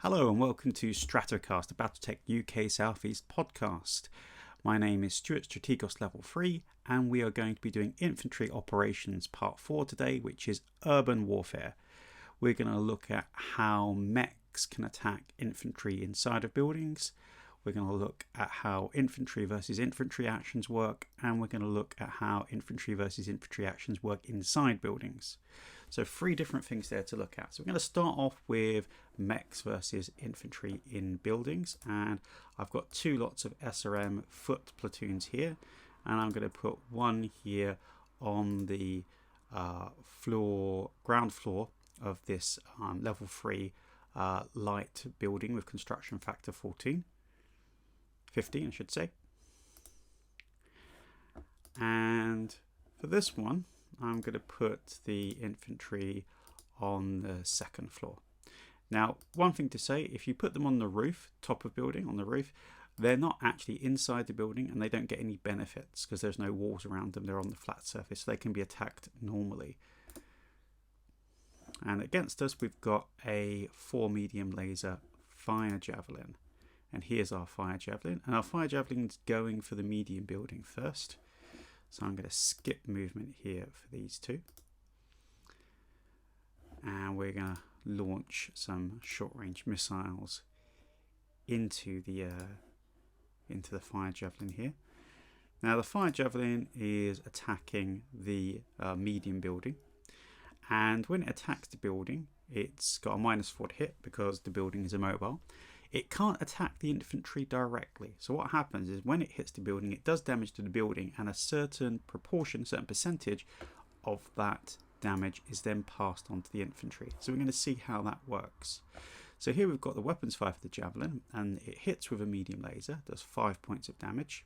Hello and welcome to StratoCast, a Battletech UK Southeast podcast. My name is Stuart, StratoCast Level 3, and we are going to be doing Infantry Operations Part 4 today, which is Urban Warfare. We're going to look at how mechs can attack infantry inside of buildings. We're going to look at how infantry versus infantry actions work, and we're going to look at how infantry versus infantry actions work inside buildings. So 3 different things there to look at. So we're going to start off with mechs versus infantry in buildings, and I've got 2 lots of SRM foot platoons here, and I'm going to put one here on the ground floor of this level 3 light building with construction factor 15 I should say. And for this one I'm going to put the infantry on the 2nd floor. Now, one thing to say, if you put them on the roof, top of building, on the roof, they're not actually inside the building and they don't get any benefits because there's no walls around them. They're on the flat surface, so they can be attacked normally. And against us we've got a 4 medium laser fire javelin. And here's our fire javelin. And our fire javelin is going for the medium building first. So I'm going to skip movement here for these 2. And we're going to launch some short-range missiles into the fire javelin here. Now the fire javelin is attacking the medium building. And when it attacks the building, it's got a -4 to hit because the building is immobile. It can't attack the infantry directly. So what happens is when it hits the building, it does damage to the building, and a certain proportion, a certain percentage of that damage is then passed on to the infantry. So we're going to see how that works. So here we've got the weapons fire for the javelin, and it hits with a medium laser, does 5 points of damage.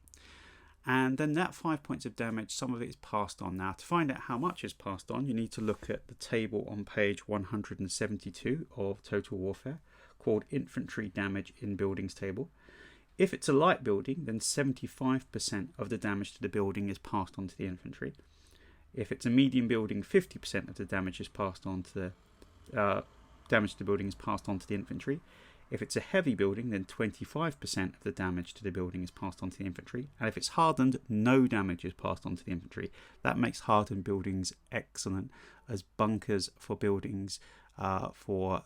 And then that 5 points of damage, some of it is passed on. Now, to find out how much is passed on, you need to look at the table on page 172 of Total Warfare, called Infantry Damage in Buildings table. If it's a light building, then 75% of the damage to the building is passed on to the infantry. If it's a medium building, 50% of the damage is passed on to the damage to the building is passed on to the infantry. If it's a heavy building, then 25% of the damage to the building is passed on to the infantry. And if it's hardened, no damage is passed on to the infantry. That makes hardened buildings excellent as bunkers for buildings for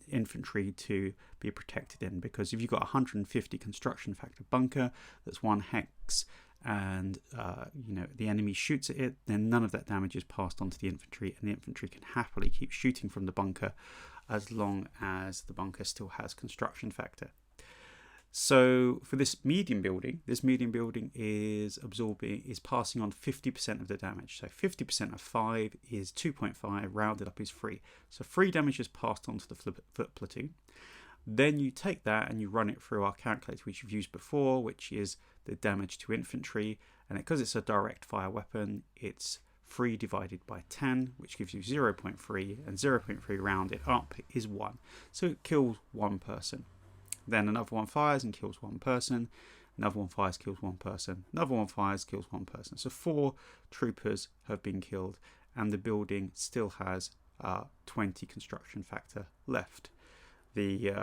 infantry to be protected in. Because if you've got 150 construction factor bunker that's 1 hex and the enemy shoots at it, then none of that damage is passed on to the infantry, and the infantry can happily keep shooting from the bunker as long as the bunker still has construction factor. So for this medium building is passing on 50% of the damage. So 50% of 5 is 2.5, rounded up is 3. So 3 damage is passed on to the foot platoon. Then you take that and you run it through our calculator, which you've used before, which is the damage to infantry. And because it's a direct fire weapon, it's 3 divided by 10, which gives you 0.3, and 0.3 rounded up is 1. So it kills 1 person. Then another one fires and kills 1 person. Another one fires, kills 1 person. Another one fires, kills 1 person. So 4 troopers have been killed, and the building still has 20 construction factor left. The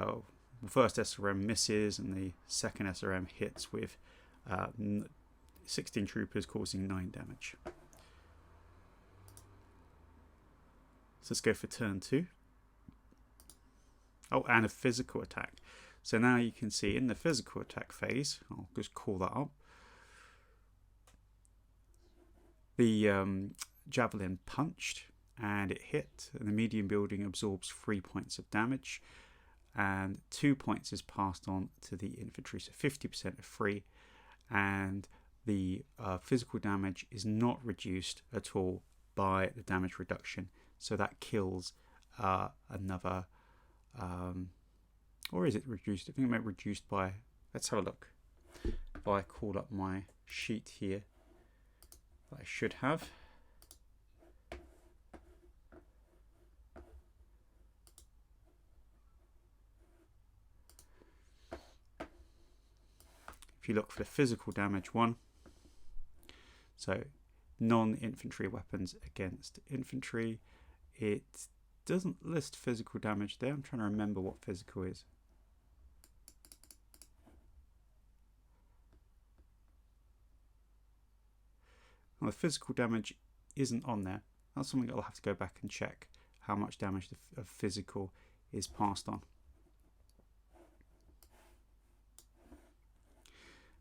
first SRM misses, and the second SRM hits with 16 troopers, causing 9 damage. So let's go for turn 2. Oh, and a physical attack. So now you can see in the physical attack phase, I'll just call that up, the javelin punched and it hit, and the medium building absorbs 3 points of damage, and 2 points is passed on to the infantry, so 50% of 3, and the physical damage is not reduced at all by the damage reduction. So that kills another, or is it reduced? I think it might be reduced by, let's have a look. If I call up my sheet here, I should have. If you look for the physical damage one, so non-infantry weapons against infantry, it doesn't list physical damage there. I'm trying to remember what physical is. Now the physical damage isn't on there. That's something I'll have to go back and check how much damage of physical is passed on.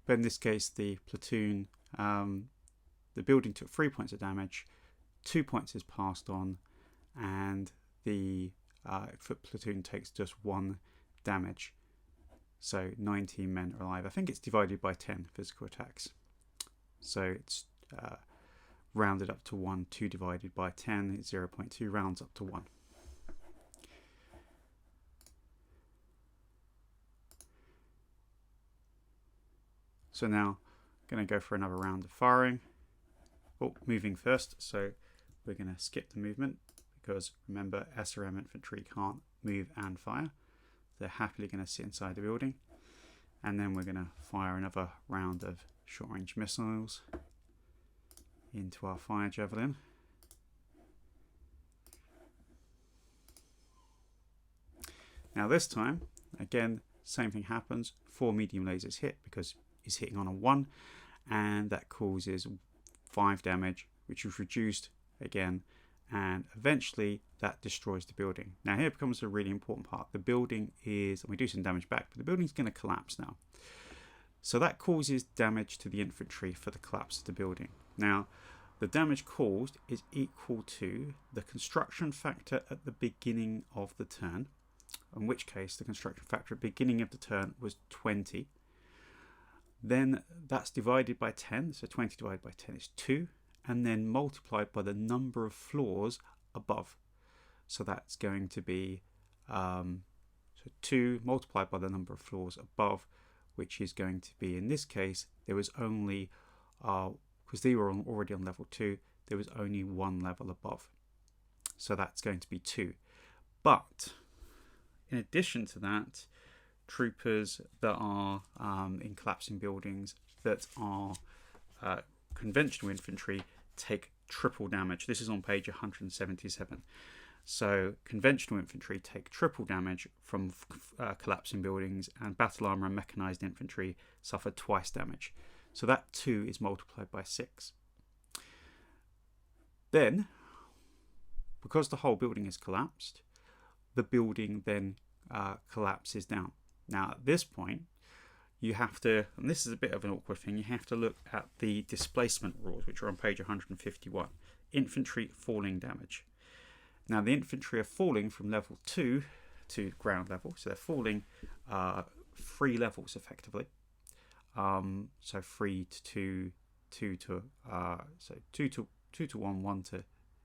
But in this case, the platoon, the building took 3 points of damage, 2 points is passed on, and the foot platoon takes just 1 damage. So 19 men are alive. I think it's divided by 10 physical attacks. So it's rounded up to 1. 2 divided by 10 is 0.2, rounds up to 1. So now I'm going to go for another round of firing. Oh, moving first. So we're going to skip the movement because remember SRM infantry can't move and fire. They're happily going to sit inside the building. And then we're going to fire another round of short range missiles into our fire javelin. Now this time, again, same thing happens. 4 medium lasers hit because it's hitting on a 1, and that causes 5 damage, which is reduced again, and eventually that destroys the building. Now here becomes a really important part. The building is, and we do some damage back, but the building's going to collapse now. So that causes damage to the infantry for the collapse of the building. Now the damage caused is equal to the construction factor at the beginning of the turn, in which case the construction factor at the beginning of the turn was 20. Then that's divided by 10, so 20 divided by 10 is 2, and then multiplied by the number of floors above. So that's going to be so 2 multiplied by the number of floors above, which is going to be, in this case, there was only, because they were already on level 2, there was only 1 level above. So that's going to be 2. But in addition to that, troopers that are in collapsing buildings that are conventional infantry take triple damage. This is on page 177. So conventional infantry take triple damage from collapsing buildings, and battle armor and mechanized infantry suffer twice damage. So that 2 is multiplied by 6. Then, because the whole building is collapsed, the building then collapses down. Now at this point you have to, and this is a bit of an awkward thing, you have to look at the displacement rules, which are on page 151. Infantry falling damage. Now the infantry are falling from level 2 to ground level, so they're falling 3 levels effectively. So 3 to 2, 2 to so 2 to 1, 1 to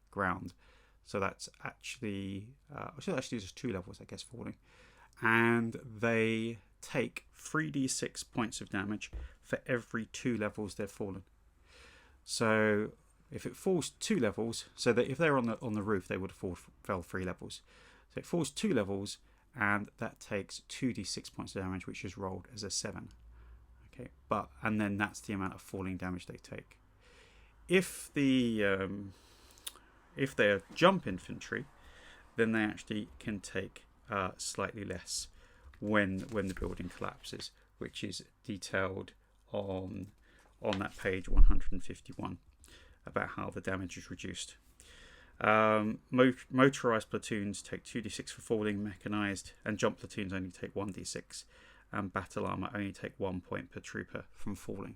ground. So that's actually just 2 levels, I guess, falling. And they take 3d6 points of damage for every 2 levels they've fallen. So if it falls 2 levels, so that if they're on the roof, they would have fell 3 levels. So it falls 2 levels, and that takes 2d6 points of damage, which is rolled as a 7. Okay, and then that's the amount of falling damage they take. If they're jump infantry, then they actually can take slightly less when the building collapses, which is detailed on that page 151 about how the damage is reduced. Motorized platoons take 2d6 for falling, mechanized and jump platoons only take 1d6, and battle armor only take 1 point per trooper from falling.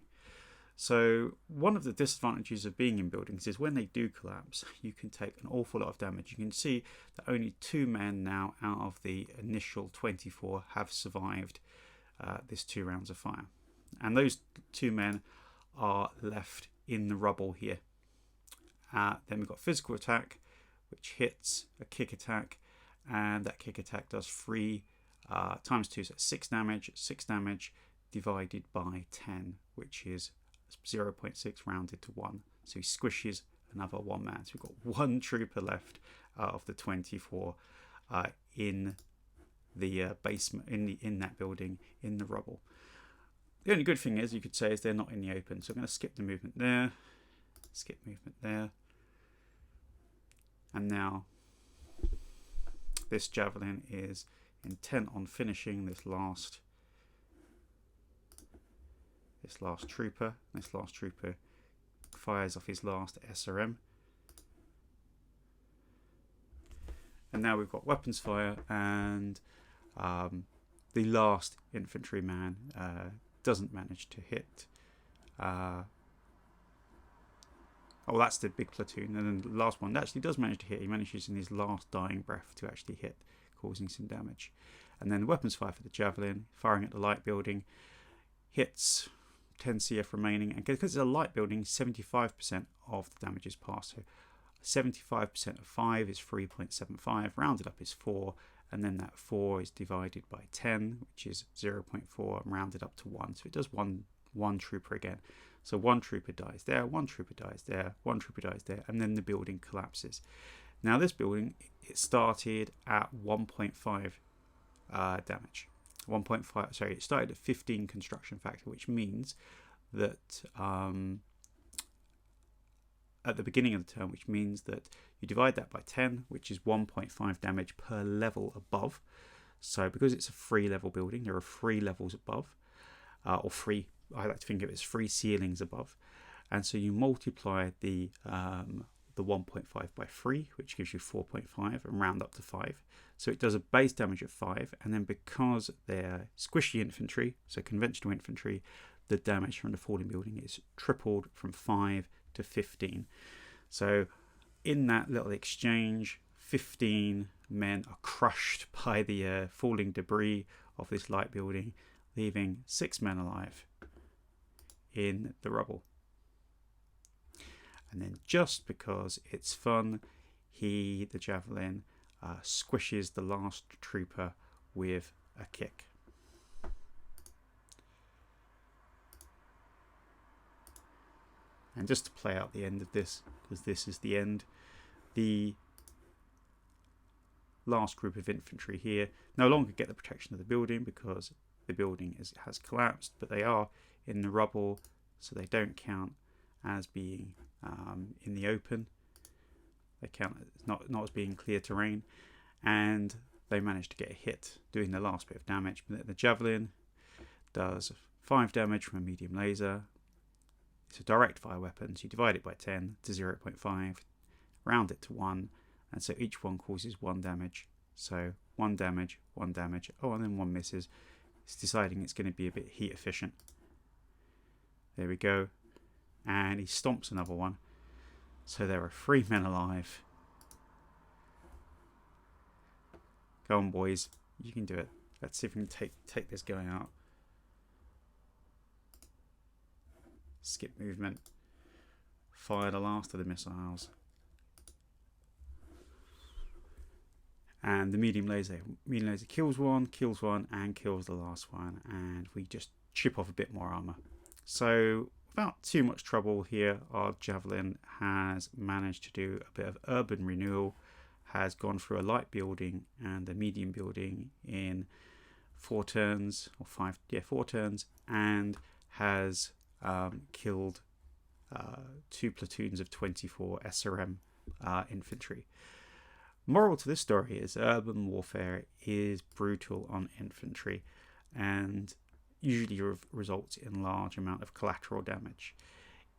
So one of the disadvantages of being in buildings is when they do collapse, you can take an awful lot of damage. You can see that only 2 men now out of the initial 24 have survived this 2 rounds of fire. And those 2 men are left in the rubble here. Then we've got physical attack, which hits a kick attack, and that kick attack does 3 times 2, so 6 damage. 6 damage divided by 10, which is 0.6 rounded to 1. So he squishes another 1 man. So we've got 1 trooper left of the 24 in the basement, in that building, in the rubble. The only good thing is, you could say, is they're not in the open. So I'm going to skip the movement there, skip movement there, and now this javelin is intent on finishing this last trooper. This last trooper fires off his last SRM. And now we've got weapons fire, and the last infantryman doesn't manage to hit. Oh, that's the big platoon. And then the last one actually does manage to hit. He manages in his last dying breath to actually hit, causing some damage. And then the weapons fire for the javelin, firing at the light building, hits 10 CF remaining. And because it's a light building, 75% of the damage is passed. So 75% of 5 is 3.75, rounded up is 4, and then that 4 is divided by 10, which is 0.4, and rounded up to 1. So it does one trooper again. So one trooper dies there, one trooper dies there, one trooper dies there, and then the building collapses. Now this building, it started at 1.5 damage. 1.5, sorry, it started at 15 construction factor, which means that at the beginning of the turn, which means that you divide that by 10, which is 1.5 damage per level above. So because it's a 3-level building, there are 3 levels above, or 3, I like to think of it as 3 ceilings above. And so you multiply the 1.5 by 3, which gives you 4.5, and round up to 5. So it does a base damage of 5, and then because they're squishy infantry, so conventional infantry, the damage from the falling building is tripled from 5 to 15. So in that little exchange, 15 men are crushed by the falling debris of this light building, leaving 6 men alive in the rubble. And then just because it's fun, the javelin, squishes the last trooper with a kick. And just to play out the end of this, because this is the end, the last group of infantry here no longer get the protection of the building because the building has collapsed, but they are in the rubble, so they don't count as being in the open. They count not as being clear terrain, and they manage to get a hit, doing the last bit of damage. But the javelin does 5 damage from a medium laser. It's a direct fire weapon, so you divide it by 10 to 0.5, round it to 1, and so each one causes 1 damage. So 1 damage, 1 damage, oh, and then 1 misses. It's deciding it's going to be a bit heat efficient. There we go. And he stomps another one. So there are 3 men alive. Go on, boys. You can do it. Let's see if we can take this going out. Skip movement. Fire the last of the missiles. And the medium laser kills one, and kills the last one. And we just chip off a bit more armor. So without too much trouble here, our javelin has managed to do a bit of urban renewal, has gone through a light building and a medium building in 4 turns, or 5, yeah, 4 turns, and has killed 2 platoons of 24 SRM infantry. Moral to this story is urban warfare is brutal on infantry and usually results in large amount of collateral damage.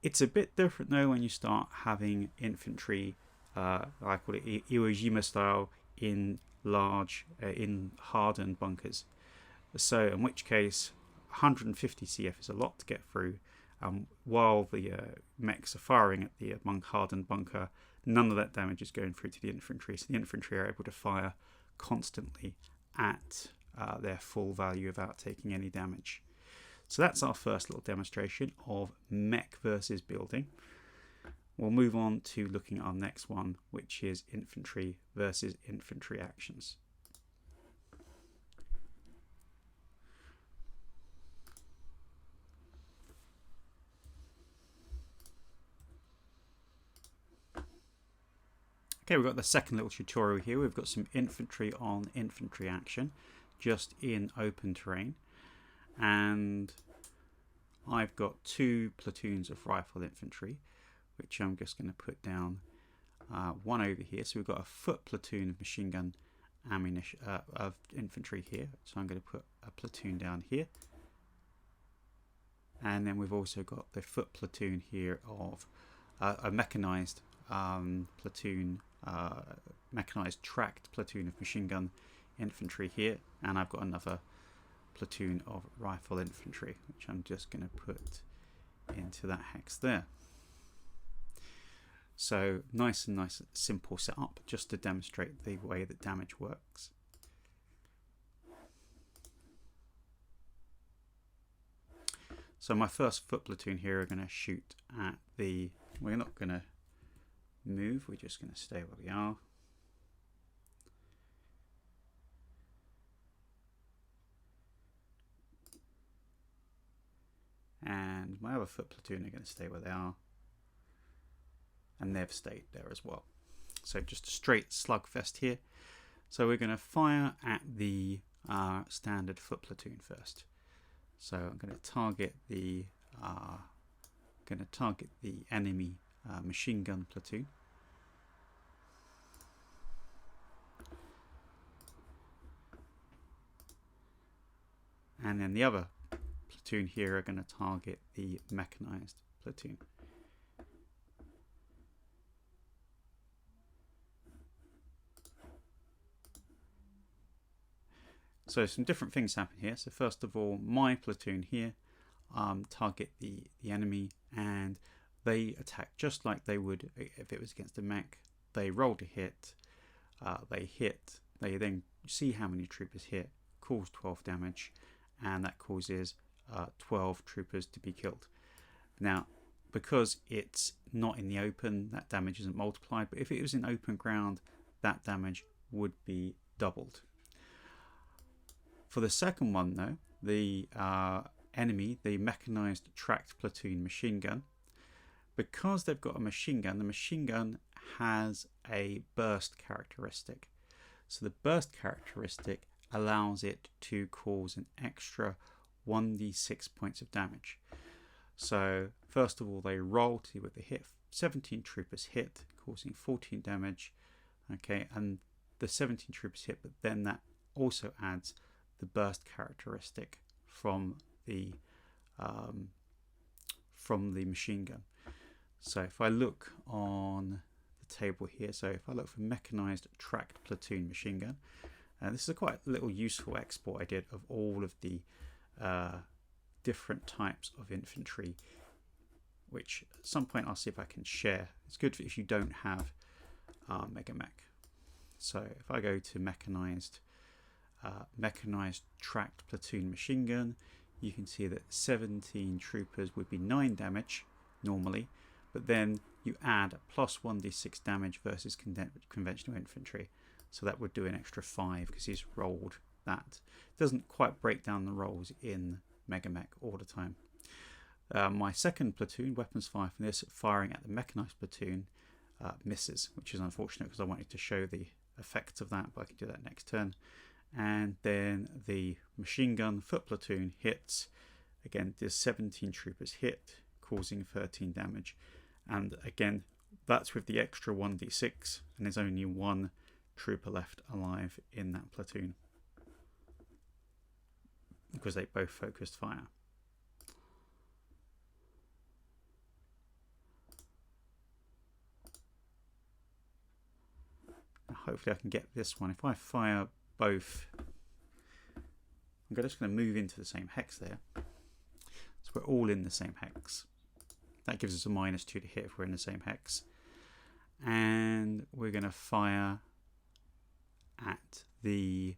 It's a bit different though when you start having infantry, I call it Iwo Jima style, in large, in hardened bunkers. So in which case 150 CF is a lot to get through. While the mechs are firing at the hardened bunker, none of that damage is going through to the infantry, so the infantry are able to fire constantly at their full value without taking any damage. So that's our first little demonstration of mech versus building. We'll move on to looking at our next one, which is infantry versus infantry actions. Okay, we've got the second little tutorial here. We've got some infantry on infantry action, just in open terrain. And I've got 2 platoons of rifle infantry, which I'm just going to put down one over here. So we've got a foot platoon of machine gun ammunition, of infantry here. So I'm going to put a platoon down here. and then we've also got the foot platoon here of a mechanized platoon, mechanized tracked platoon of machine gun infantry here, and I've got another platoon of rifle infantry, which I'm just going to put into that hex there. So nice simple setup, just to demonstrate the way that damage works. So my first foot platoon here are going to shoot at the, we're not going to move, we're just going to stay where we are. And my other foot platoon are going to stay where they are. And they've stayed there as well. So just a straight slugfest here. So we're going to fire at the standard foot platoon first. So I'm going to target the enemy machine gun platoon. And then the other platoon here are going to target the mechanized platoon. So some different things happen here. So first of all, my platoon here target the enemy, and they attack just like they would if it was against a mech. They roll to hit, they hit, they then see how many troopers hit, cause 12 damage, and that causes 12 troopers to be killed. Now, because it's not in the open, that damage isn't multiplied, but if it was in open ground, that damage would be doubled. For the second one though, the enemy, the mechanized tracked platoon machine gun, because they've got a machine gun, the machine gun has a burst characteristic. So the burst characteristic allows it to cause an extra 1d6 points of damage. So first of all, they roll to see what they hit. 17 troopers hit, causing 14 damage. Okay, and the 17 troopers hit, but then that also adds the burst characteristic from the machine gun. So if I look on the table here, so if I look for mechanized tracked platoon machine gun, this is a quite little useful export I did of all of the different types of infantry, which at some point I'll see if I can share. It's good if you don't have Mega Mech. So if I go to mechanized tracked platoon machine gun, you can see that 17 troopers would be 9 damage normally, but then you add plus 1d6 damage versus conventional infantry, so that would do an extra 5 because he's rolled that. It doesn't quite break down the rolls in Mega Mech all the time. My second platoon, weapons fire from this, firing at the mechanized platoon, misses, which is unfortunate because I wanted to show the effects of that, but I can do that next turn. And then the machine gun foot platoon hits, again does 17 troopers hit, causing 13 damage, and again that's with the extra 1d6, and there's only one trooper left alive in that platoon because they both focused fire. Now hopefully I can get this one. If I fire both, I'm just going to move into the same hex there, so we're all in the same hex. That gives us a -2 to hit if we're in the same hex, and we're going to fire at the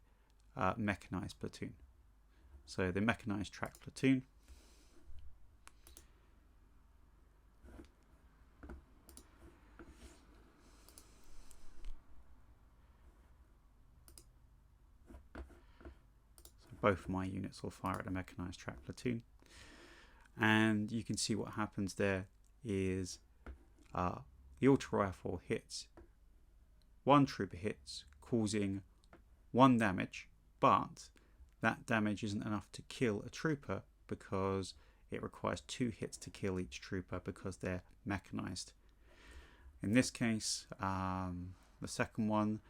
mechanized platoon. So the mechanized track platoon, both of my units will fire at a mechanized track platoon, and you can see what happens there is the auto rifle hits, one trooper hits, causing 1 damage, but that damage isn't enough to kill a trooper because it requires 2 hits to kill each trooper because they're mechanized. In this case, the second one,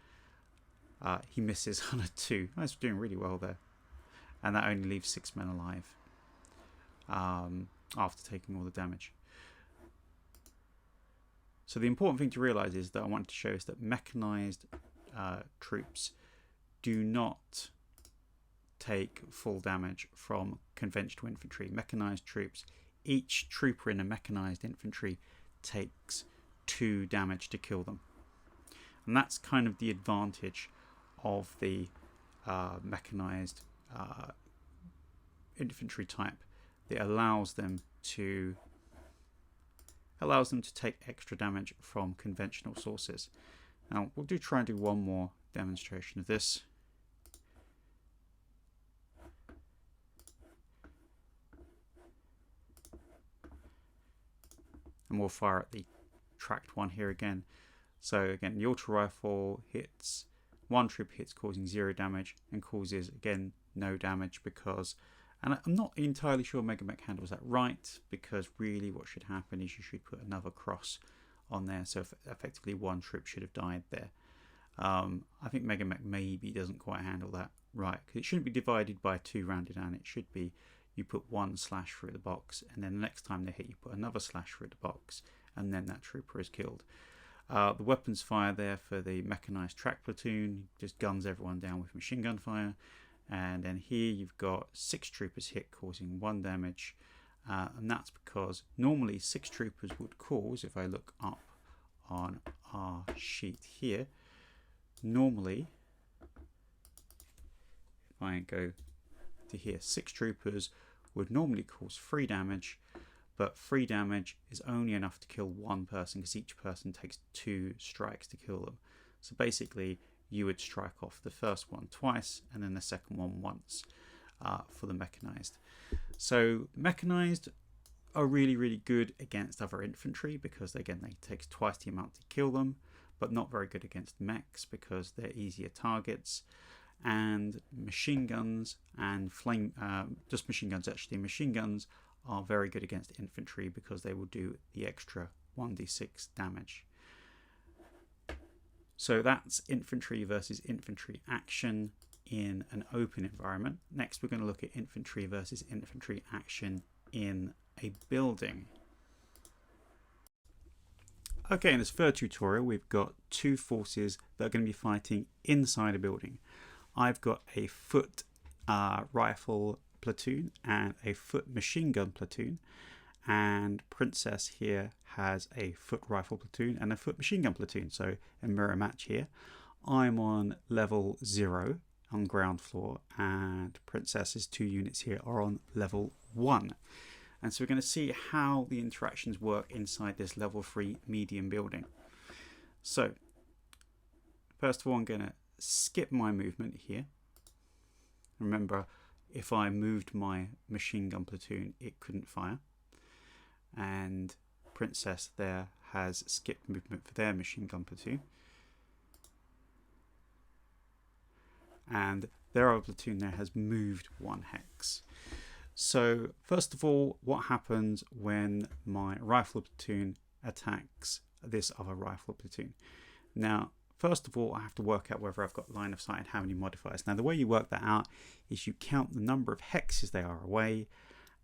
he misses on a 2. That's doing really well there. And that only leaves 6 men alive. after taking all the damage. So the important thing to realise is that I wanted to show is that mechanized troops do not take full damage from conventional infantry. Mechanized troops, each trooper in a mechanized infantry takes 2 damage to kill them. And that's kind of the advantage of the mechanized infantry type. It allows them to take extra damage from conventional sources. Now we'll try and do one more demonstration of this. And we'll fire at the tracked one here again. So again, the auto rifle hits, one troop hits causing 0 damage and causes again no damage because, and I'm not entirely sure Mech handles that right, because really what should happen is you should put another cross on there, so effectively one troop should have died there. I think Mech maybe doesn't quite handle that right, because it shouldn't be divided by 2 rounded down. It should be you put 1 slash through the box, and then the next time they hit you put another slash through the box, and then that trooper is killed. The weapons fire there for the mechanized track platoon just guns everyone down with machine gun fire, and then here you've got 6 troopers hit causing 1 damage, and that's because normally 6 troopers would cause, if I look up on our sheet here, normally if I go to here, 6 troopers would normally cause 3 damage, but 3 damage is only enough to kill 1 person because each person takes 2 strikes to kill them. So basically you would strike off the first one twice and then the second one once for the mechanized. So mechanized are really good against other infantry because again they take twice the amount to kill them, but not very good against mechs because they're easier targets. And machine guns and just machine guns actually, machine guns are very good against infantry because they will do the extra 1d6 damage. So that's infantry versus infantry action in an open environment. Next we're going to look at infantry versus infantry action in a building. Okay, in this third tutorial we've got 2 forces that are going to be fighting inside a building. I've got a foot rifle platoon and a foot machine gun platoon, and Princess here has a foot rifle platoon and a foot machine gun platoon, so a mirror match here. I'm on level 0 on ground floor and Princess's 2 units here are on level 1. And so we're going to see how the interactions work inside this level 3 medium building. So first of all I'm going to skip my movement here. Remember, if I moved my machine gun platoon it couldn't fire, and Princess there has skipped movement for their machine gun platoon, and their other platoon there has moved 1 hex. So first of all, what happens when my rifle platoon attacks this other rifle platoon? Now first of all, I have to work out whether I've got line of sight and how many modifiers. Now the way you work that out is you count the number of hexes they are away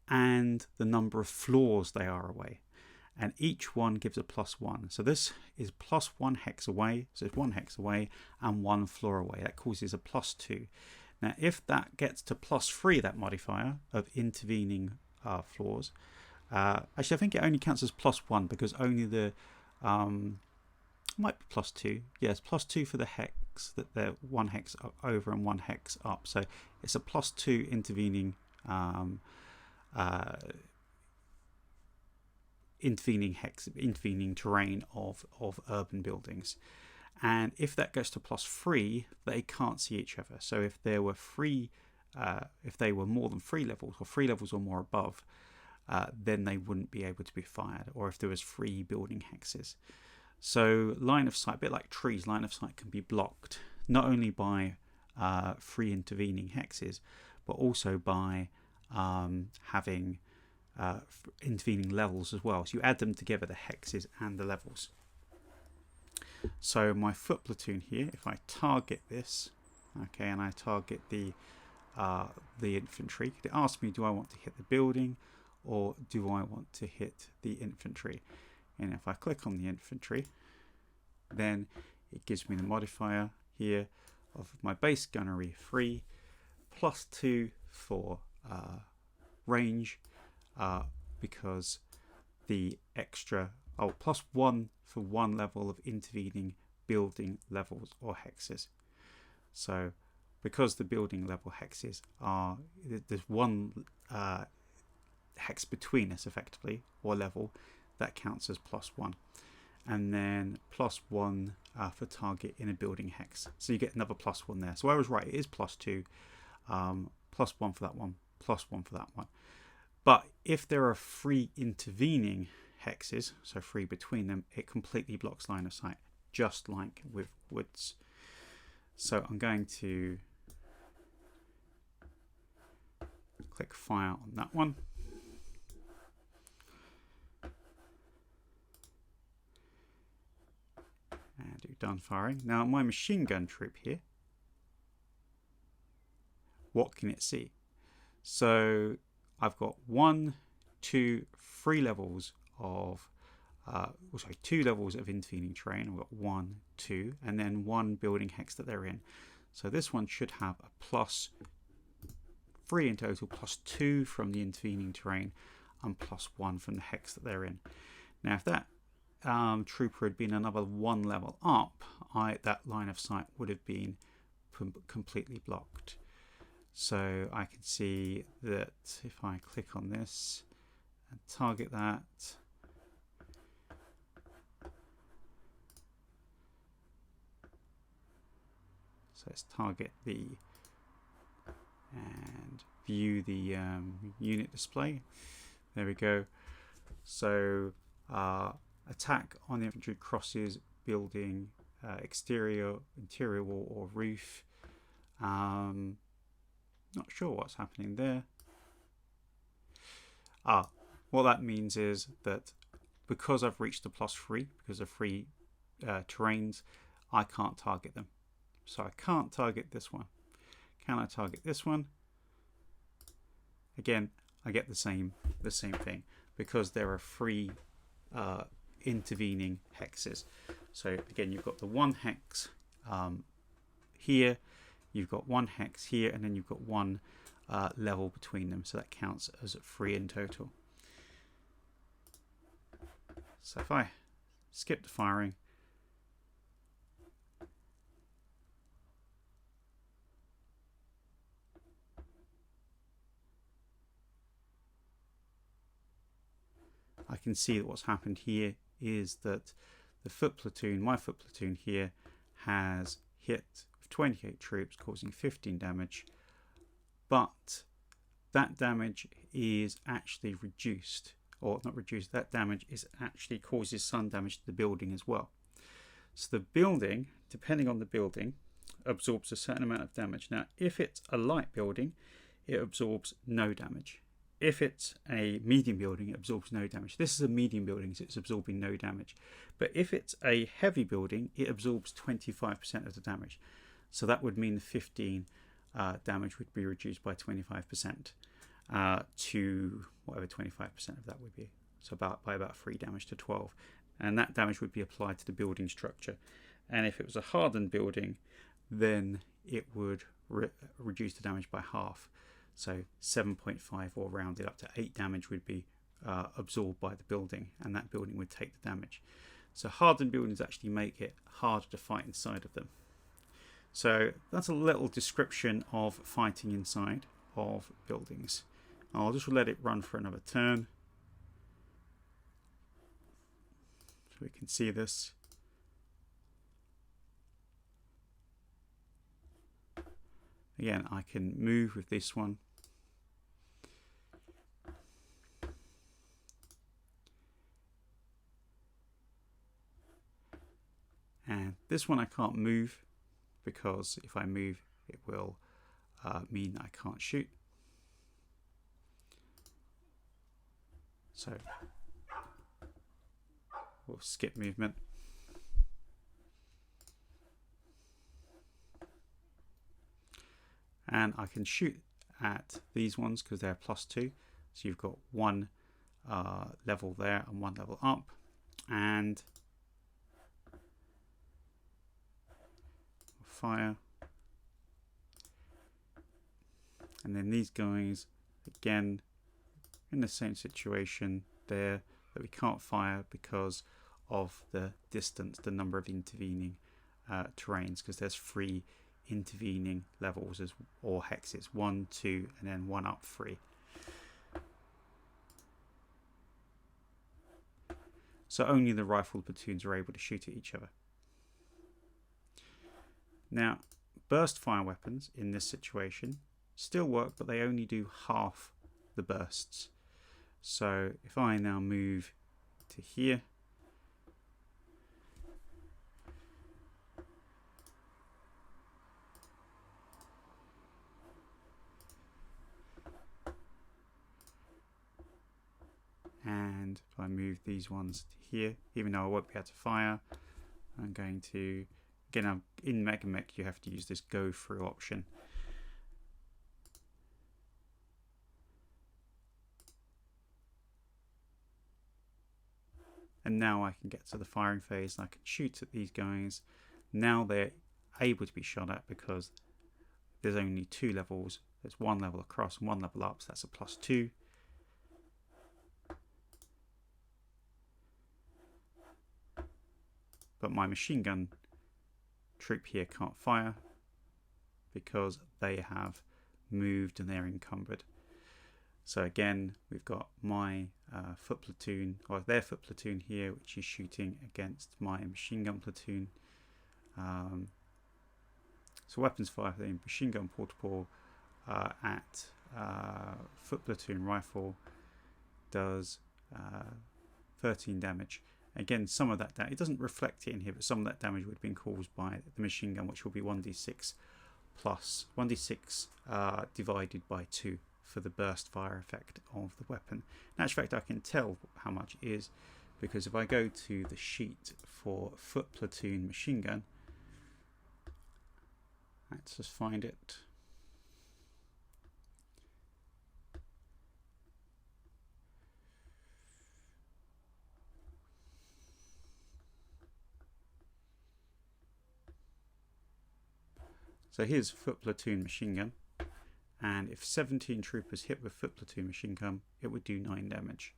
and the number of floors they are away. And each one gives a +1. So this is +1 hex away. So it's 1 hex away and 1 floor away. That causes a +2. Now if that gets to +3, that modifier of intervening floors, actually I think it only counts as +1 because only the might be +2. Yes, +2 for the hex that they're 1 hex over and 1 hex up. So it's a +2 intervening intervening terrain of urban buildings. And if that goes to +3, they can't see each other. So if there were if they were more than 3 levels or 3 levels or more above, then they wouldn't be able to be fired. Or if there was 3 building hexes. So line of sight, a bit like trees, line of sight can be blocked not only by 3 intervening hexes, but also by having intervening levels as well. So you add them together, the hexes and the levels. So my foot platoon here, if I target this, okay, and I target the infantry, it asks me, do I want to hit the building or do I want to hit the infantry? And if I click on the infantry, then it gives me the modifier here of my base gunnery 3, +2 for range, because the extra, +1 for 1 level of intervening building levels or hexes. So because the building level hexes are, there's one hex between us effectively, or level, that counts as +1. And then +1 for target in a building hex. So you get another +1 there. So I was right, it is +2, +1 for that one, +1 for that one. But if there are 3 intervening hexes, so 3 between them, it completely blocks line of sight, just like with woods. So I'm going to click fire on that one. And do done firing. Now my machine gun troop here, what can it see? So I've got 1, 2, 3 levels of, 2 levels of intervening terrain. I've got 1, 2, and then 1 building hex that they're in. So this one should have a +3 in total, +2 from the intervening terrain, and +1 from the hex that they're in. Now if that trooper had been another 1 level up, that line of sight would have been completely blocked. So I can see that if I click on this and target that, so let's target the and view the unit display. There we go. So attack on the infantry crosses building, exterior, interior wall or roof. Not sure what's happening there. What that means is that because I've reached the +3, because of 3 terrains, I can't target them. So I can't target this one. Can I target this one? Again, I get the same thing, because there are 3 intervening hexes. So again, you've got the 1 hex here, you've got 1 hex here, and then you've got 1 level between them, so that counts as 3 in total. So if I skip the firing, I can see that what's happened here is that the foot platoon, my foot platoon here, has hit 28 troops, causing 15 damage, but that damage is actually reduced, or not reduced, that damage is actually causes some damage to the building as well. So the building, depending on the building, absorbs a certain amount of damage. Now if it's a light building, it absorbs no damage. If it's a medium building, it absorbs no damage. This is a medium building, so it's absorbing no damage. But if it's a heavy building, it absorbs 25% of the damage. So that would mean the 15 damage would be reduced by 25% to whatever 25% of that would be. So by about 3 damage to 12. And that damage would be applied to the building structure. And if it was a hardened building, then it would reduce the damage by half. So 7.5, or rounded up to 8 damage would be absorbed by the building, and that building would take the damage. So hardened buildings actually make it harder to fight inside of them. So that's a little description of fighting inside of buildings. I'll just let it run for another turn so we can see this. Again, I can move with this one. And this one I can't move, because if I move it will mean I can't shoot. So we'll skip movement. And I can shoot at these ones because they're +2. So you've got one level there and one level up, and fire. And then these guys, again, in the same situation there, that we can't fire because of the distance, the number of intervening terrains, because there's 3 intervening levels or hexes, 1, 2, and then 1 up 3. So only the rifle platoons are able to shoot at each other. Now, burst fire weapons in this situation still work, but they only do half the bursts. So if I now move to here, and if I move these ones to here, even though I won't be able to fire, I'm going to, again, in Mech you have to use this go through option. And now I can get to the firing phase and I can shoot at these guys. Now they're able to be shot at because there's only 2 levels. There's 1 level across and 1 level up, so that's a +2. But my machine gun troop here can't fire because they have moved and they're encumbered. So again, we've got my foot platoon, or their foot platoon here, which is shooting against my machine gun platoon. So weapons fire, the machine gun portable at foot platoon rifle does 13 damage. Again, some of that it doesn't reflect it in here, but some of that damage would have been caused by the machine gun, which will be 1d6 plus 1d6 divided by 2 for the burst fire effect of the weapon. In actual fact, I can tell how much it is because if I go to the sheet for foot platoon machine gun, let's just find it. So here's foot platoon machine gun, and if 17 troopers hit with foot platoon machine gun, it would do 9 damage.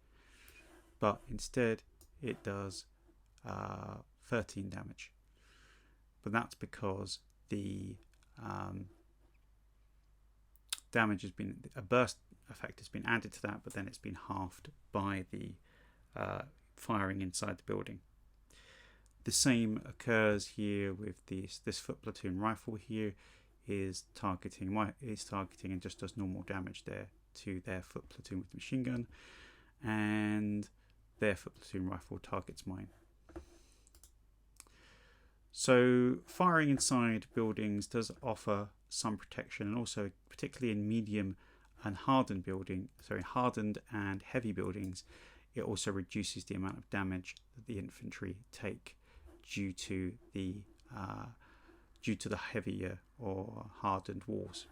But instead, it does 13 damage. But that's because the damage has been, a burst effect has been added to that, but then it's been halved by the firing inside the building. The same occurs here with this foot platoon rifle here is targeting and just does normal damage there to their foot platoon with the machine gun, and their foot platoon rifle targets mine. So firing inside buildings does offer some protection, and also particularly in medium and hardened and heavy buildings, it also reduces the amount of damage that the infantry take due to the heavier or hardened walls.